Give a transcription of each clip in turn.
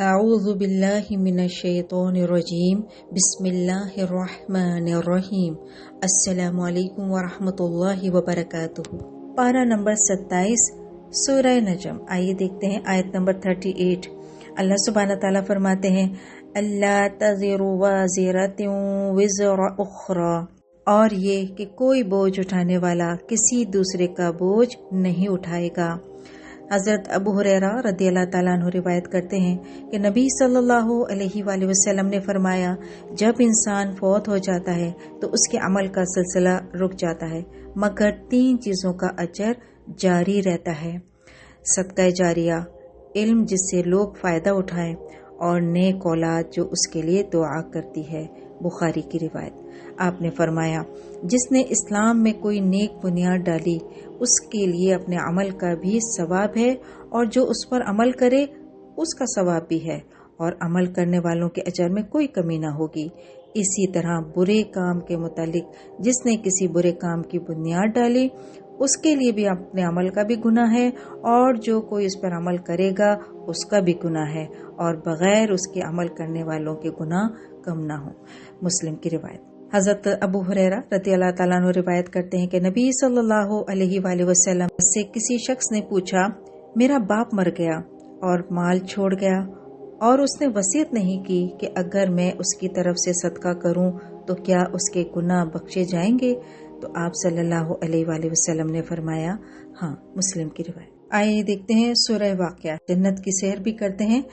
अऊज़ु बिल्लाहि मिनश्शैतानिर्रजीम बिस्मिल्लाहिर्रहमानिर्रहीम अस्सलामु अलैकुम वरहमतुल्लाहि वबरकातुहू। पारा नंबर 27 सूरह नजम। आइए देखते हैं आयत नंबर 38। अल्लाह सुब्हानहू तआला फरमाते हैं अल्ला तज़िरु वाज़िरतुन विज़रा उख़रा, और ये कि कोई बोझ उठाने वाला किसी दूसरे का बोझ नहीं उठाएगा। हज़रत अबू हुरैरा रज़ियल्लाहु ताला अन्हु रिवायत करते हैं कि नबी सल्लल्लाहु अलैहि वसल्लम ने फरमाया, जब इंसान फौत हो जाता है तो उसके अमल का सिलसिला रुक जाता है, मगर 3 चीज़ों का अजर जारी रहता है। सदका जारिया, इल्म जिससे लोग फ़ायदा उठाएं, और नेक औलाद जो उसके लिए दुआ करती है। बुखारी की रिवायत। आपने फरमाया, जिसने इस्लाम में कोई नेक बुनियाद डाली उसके लिए अपने अमल का भी सवाब है, और जो उस पर अमल करे उसका सवाब भी है, और अमल करने वालों के अजर में कोई कमी न होगी। इसी तरह बुरे काम के मुतालिक जिसने किसी बुरे काम की बुनियाद डाली उसके लिए भी अपने अमल का भी गुनाह है, और जो कोई उस पर अमल करेगा उसका भी गुनाह है, और बगैर उसके अमल करने वालों के गुनाह कम ना हो। मुस्लिम की रिवायत। हज़रत अबू हुरैरा रज़ियल्लाहु ताला अन्हु रिवायत करते हैं कि नबी सल्लल्लाहु अलैहि वसल्लम से किसी शख्स ने पूछा, मेरा बाप मर गया और माल छोड़ गया, और उसने वसीयत नहीं की कि अगर मैं उसकी तरफ से सदका करूं तो क्या उसके गुनाह बख्शे जाएंगे? तो आप सल्लल्लाहु अलैहि वसल्लम ने फरमाया, हाँ। मुस्लिम की रिवायत। आइए देखते हैं सूरह वाक़िया। जन्नत की सैर भी करते हैं।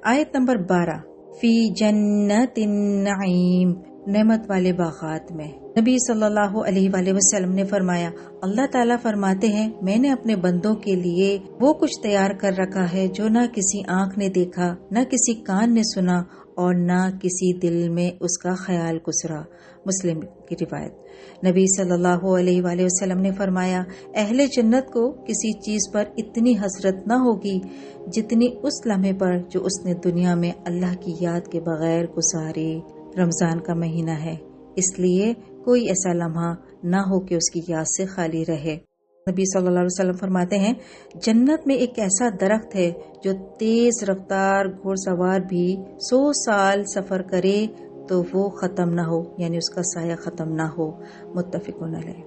आयत नंबर 12 फी जन्नतिन नईम, नेमत वाले बागात में। नबी सल्लल्लाहु अलैहि वसल्लम ने फरमाया, अल्लाह ताला फरमाते हैं, मैंने अपने बंदों के लिए वो कुछ तैयार कर रखा है जो न किसी आँख ने देखा, न किसी कान ने सुना, और न किसी दिल में उसका ख्याल गुजरा। मुस्लिम की रिवायत। नबी सल्लल्लाहु अलैहि वसल्लम ने फरमाया, अहले जन्नत को किसी चीज पर इतनी हसरत न होगी जितनी उस लम्हे पर जो उसने दुनिया में अल्लाह की याद के बगैर गुजारे। रमजान का महीना है, इसलिए कोई ऐसा लम्हा न हो कि उसकी याद से खाली रहे। नबी सल्लल्लाहु अलैहि वसल्लम फरमाते हैं, जन्नत में एक ऐसा दरख्त है जो तेज रफ्तार घुड़सवार भी 100 साल सफर करे तो वो खत्म ना हो, यानी उसका साया खत्म ना हो। मुत्तफिकुन अलैह।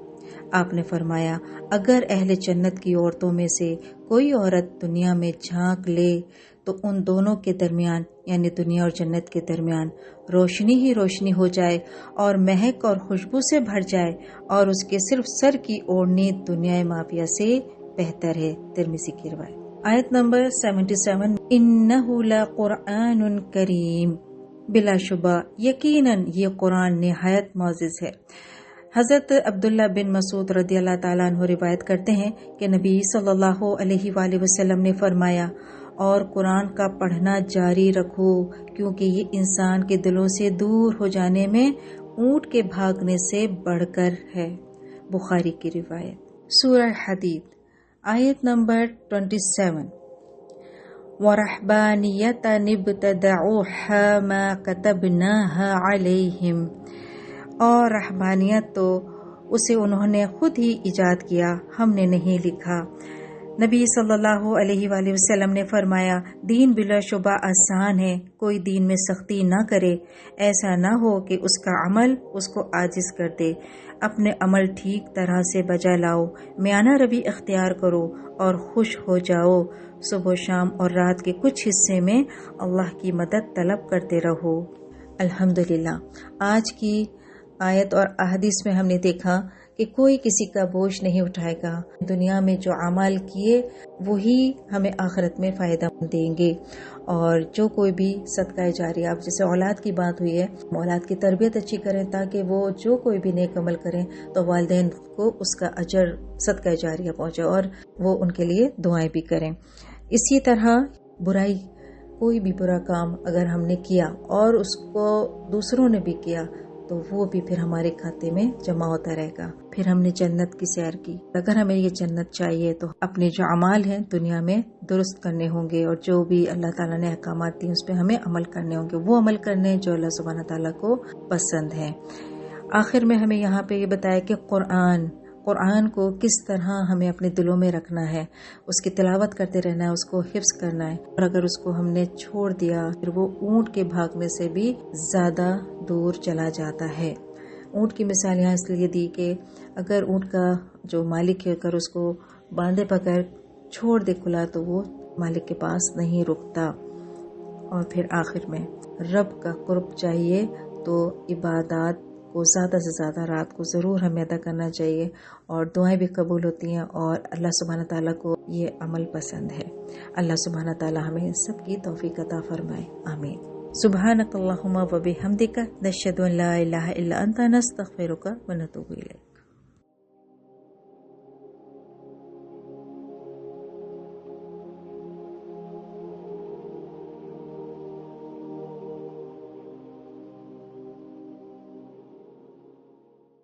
आपने फरमाया, अगर अहले जन्नत की औरतों में से कोई औरत दुनिया में झांक ले तो उन दोनों के दरमियान, यानी दुनिया और जन्नत के दरमियान रोशनी ही रोशनी हो जाए, और महक और खुशबू से भर जाए, और उसके सिर्फ सर की ओढ़नी दुनिया माफिया से बेहतर है। तिरमिज़ी की रिवायत। आयत नंबर 77 इन्नहु लकुरआनुन करीम, बिलाशुबा यकीनन ये कुरान निहायत मोअज़्ज़िज़ है। हज़रत अब्दुल्ला बिन मसूद रज़ियल्लाहु ताला अन्हु रिवायत करते हैं कि नबी सल्लल्लाहु अलैहि वसल्लम ने फरमाया, और कुरान का पढ़ना जारी रखो, क्योंकि ये इंसान के दिलों से दूर हो जाने में ऊंट के भागने से बढ़कर है। बुखारी की रिवायत। सूरह हदीद आयत नंबर 27 वरहबानियतन इब्तदऊहा मा कतबनाहा अलैहिम, और रहबानियत तो उसे उन्होंने खुद ही इजाद किया, हमने नहीं लिखा। नबी सल्लल्लाहु अलैहि वसल्लम ने फरमाया, दीन बिलाशुबा आसान है, कोई दीन में सख्ती न करे। ऐसा न हो कि उसका अमल उसको आजिज कर दे। अपने अमल ठीक तरह से बजा लाओ, मियाना रवि इख्तियार करो, और खुश हो जाओ। सुबह शाम और रात के कुछ हिस्से में अल्लाह की मदद तलब करते रहो। अल्हम्दुलिल्लाह। आज की आयत और अहदीस में हमने देखा कि कोई किसी का बोझ नहीं उठाएगा। दुनिया में जो अमाल किए वही हमें आखिरत में फ़ायदा देंगे। और जो कोई भी सदका जारिया, अब जैसे औलाद की बात हुई है, औलाद की तरबियत अच्छी करें ताकि वो जो कोई भी नेक अमल करें तो वालिदैन को उसका अजर सदका जारिया पहुँचे, और वो उनके लिए दुआएं भी करें। इसी तरह बुराई, कोई भी बुरा काम अगर हमने किया और उसको दूसरों ने भी किया तो वो भी फिर हमारे खाते में जमा होता रहेगा। फिर हमने जन्नत की सैर की। अगर हमें ये जन्नत चाहिए तो अपने जो अमाल हैं दुनिया में दुरुस्त करने होंगे, और जो भी अल्लाह ताला ने अहकामात दिए उस पर हमें अमल करने होंगे। वो अमल करने जो अल्लाह सुब्हानहू ताला को पसंद है। आखिर में हमें यहाँ पे ये बताया कि कुरान قرآن کو کس طرح ہمیں اپنے دلوں میں رکھنا ہے، اس کی تلاوت کرتے رہنا ہے، اس کو حفظ کرنا ہے، اور اگر اس کو ہم نے چھوڑ دیا پھر وہ اونٹ کے بھاگنے سے بھی زیادہ دور چلا جاتا ہے۔ اونٹ کی مثال یہاں اس لیے دی کہ اگر اونٹ کا جو مالک ہے اگر اس کو باندھے بغیر چھوڑ دے کھلا تو وہ مالک کے پاس نہیں رکتا۔ اور پھر آخر میں رب کا قرب چاہیے تو عبادات کو زیادہ سے زیادہ رات کو ضرور ہمیں ادا کرنا چاہیے، اور دعائیں بھی قبول ہوتی ہیں، اور اللہ سبحانہ تعالیٰ کو یہ عمل پسند ہے۔ اللہ سبحانہ تعالیٰ ہمیں سب کی توفیق عطا فرمائے، آمین۔ سبحانک اللہم و بحمدک، نشہد ان لا الہ الا انت، نستغفرک و نتوب الیک۔